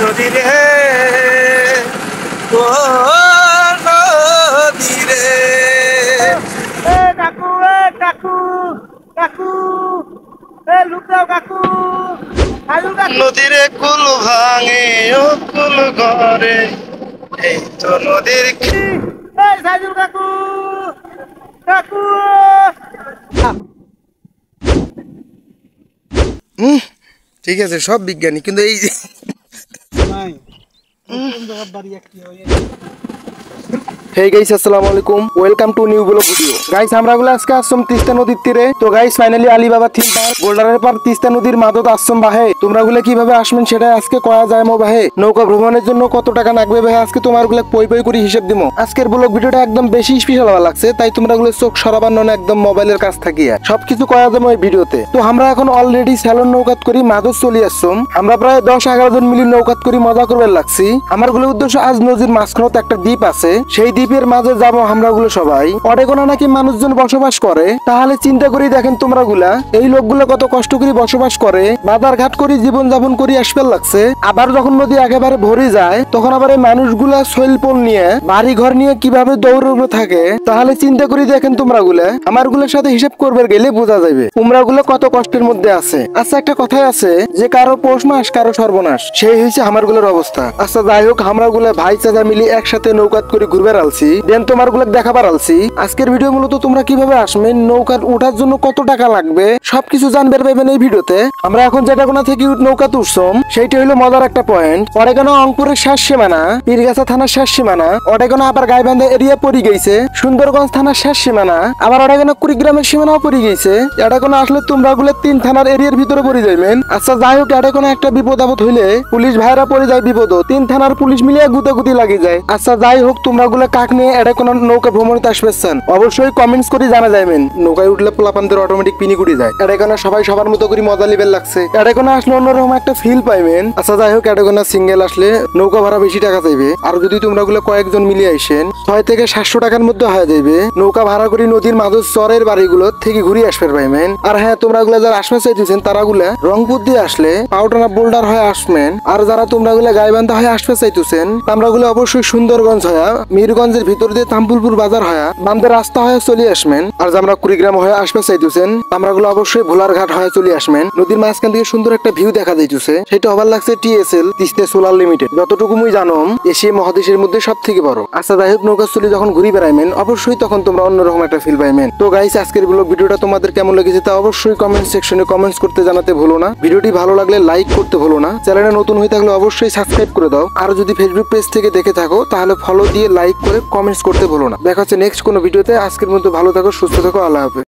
নদী রে ও নদী রে। কাকু কাকু কাকু লুকাও কাকু নদীরে কুল ভাঙে ও কুল ঘরে, এই তো নদীর সাইদুল কাকু কাকু। ঠিক আছে সব বিজ্ঞানী, কিন্তু এই যে হেই গাইস, আসসালামু আলাইকুম, welcome to new blog video. Guys আমরা গুলো আজকে আসছম তিস্তা নদীর তীরে। তো guys finally Alibaba theme park গোল্ডারের পর তিস্তা নদীর মাদত আসছম বাহে। তোমরা গুলো কিভাবে আসবেন সেটা আজকে কয়া যায় মো বাহে। নৌকা ভ্রমণের জন্য কত টাকা লাগবে ভাই আজকে তোমার গুলো পই পই করে হিসেব দিমো। আজকের ব্লগ ভিডিওটা একদম বেশি স্পেশাল ভালো লাগছে, তাই তোমরা গুলো চোখ সরাবার নয় একদম মোবাইলের কাছ থাকিয়া সবকিছু কয়া যাবো এই ভিডিওতে। তো আমরা এখন অলরেডি স্যালন নৌকাত করি মাদত চলে আসছম। আমরা প্রায় 10-11 জন মিলি নৌকাত করি মজা করবার লাগছি। আমার গুলো উদ্দেশ্য আজ নদীর মাঝখানে একটা দ্বীপ আছে, সেই দ্বীপের মাঝে যাবো আমরা গুলো সবাই। অনেকনা নাকি মানুষজন বসবাস করে, তাহলে চিন্তা করি দেখেন তোমরা গুলা এই লোকগুলো কত কষ্ট করে বসবাস করে, বাজার ঘাট করে জীবন যাপন করে আসবার লাগছে। আবার যখন নদী একেবারে ভরে যায় তখন আবার এই মানুষগুলা শৈলপল নিয়ে বাড়ি ঘর নিয়ে কিভাবে দৌড়ে থাকে, তাহলে চিন্তা করি দেখেন তোমরা গুলা আমার গুলোর সাথে হিসাব করবার গেলে বোঝা যাবে তোমরা গুলো কত কষ্টের মধ্যে আছে। আচ্ছা একটা কথাই আছে যে কারো পৌষ মাস কারো সর্বনাশ, সেই হয়েছে আমার গুলোর অবস্থা। আচ্ছা যাই হোক, আমরা গুলা ভাই চাচা মিলি একসাথে নৌকাত করে ঘুরবার আলছি, দেন তোমার গুলো দেখাবার আলছি। আজকের ভিডিও মূলত তোমরা কিভাবে আসবে, নৌকার ওঠার জন্য কত টাকা লাগবে সবকিছু জানবার পাবেন এই ভিডিওতে। আমরা এখন যেটা কোনা থেকে নৌকাতে উঠছম সেইটা হলো মজার একটা পয়েন্ট। অডেগানো রংপুরের শেষ সীমানা, পীরগাছা থানার শেষ সীমানা, অডেগানো আবার গাইবান্ধা এরিয়া পড়ে গেছে, সুন্দরগঞ্জ থানার শেষ সীমানা, আবার অডেগানো কুড়িগ্রামের সীমানাও পড়ে গেছে। এটা কোনো আসলে তোমরা গুলো 3 থানার এরিয়ার ভিতরে পড়ে যাবেন। আচ্ছা যাই হোক, এটা কোনো একটা বিপদ আপদ হইলে পুলিশ ভাইরা পড়ে যায় বিপদ, 3 থানার পুলিশ মিলিয়ে গুতাগুতি লাগে যায়। আচ্ছা যাই হোক, তোমরা গুলো কাক নিয়ে এটা কোনো নৌকা ভ্রমণে আসবেন অবশ্যই কমেন্টস করে জানা যাবেন। নৌকায় উঠলে পোলাপানদের অটোমেটিক পিনি কুড়ি যায়। এটা কোনো সবাই সবার মতো করে মজা লিবেল লাগছে, এটা কোনো আসলে অন্যরকম একটা ফিল পাইবেন। আচ্ছা যাই হোক, এটা কোনো সিঙ্গেল আসলে নৌকা ভাড়া বেশি টাকা চাইবে, আর যদি তোমরা গুলো কয়েকজন মিলিয়ে আসেন 600 থেকে 700 টাকার মধ্যে হয়ে যাবে। নৌকা ভাড়া করে নদীর মাঝের চরের বাড়িগুলো থেকে ঘুরে আসবে পাইবেন। আর হ্যাঁ, তোমরা গুলো যারা আসবে চাইতেছেন তারা গুলা রংপুর দিয়ে আসলে পাউটানা বোল্ডার হয়ে আসবেন। আর যারা তোমরা গুলা গাইবান্ধা হয়ে আসবে চাইতেছেন আমরা গুলো অবশ্যই সুন্দরগঞ্জ হয়ে মিরগঞ্জের ভিতর দিয়ে তাম্পুলপুর বাজার হয়ে বামদের রাস্তা হয়ে চলে আসবেন। আর আমরা কুড়িগ্রাম হয়ে আসবে চাইতেছেন আমরা গুলো অবশ্যই ভোলার ঘাট হয়ে চলে আসবেন। নদীর মাঝখান থেকে সুন্দর একটা ভিউ দেখা যাইতেছে, সেটা হবার লাগছে TSL তিস্তা সোলার লিমিটেড, যতটুকু মুই জানো এশিয়া মহাদেশের মধ্যে সব থেকে বড়। আচ্ছা যাই হোক, নৌকা চলে যখন ঘুরি বেড়াইবেন অবশ্যই তখন তোমরা অন্যরকম একটা ফিল পাইবেন। তো গাইস, আজকের ব্লগ ভিডিওটা তোমাদের কেমন লেগেছে তা অবশ্যই কমেন্ট সেকশনে কমেন্টস করতে জানাতে ভুলো না। ভিডিওটি ভালো লাগলে লাইক করতে ভুলো না। চ্যানেলে নতুন হয়ে থাকলে অবশ্যই সাবস্ক্রাইব করে দাও। আর যদি ফেসবুক পেজ থেকে দেখে থাকো তাহলে ফলো দিয়ে লাইক করে কমেন্টস করতে ভুলো না। দেখা হচ্ছে নেক্সট কোনো ভিডিওতে। আজকের মতো ভালো থাকো, সুস্থ থাকো, আল্লাহ হাফেজ।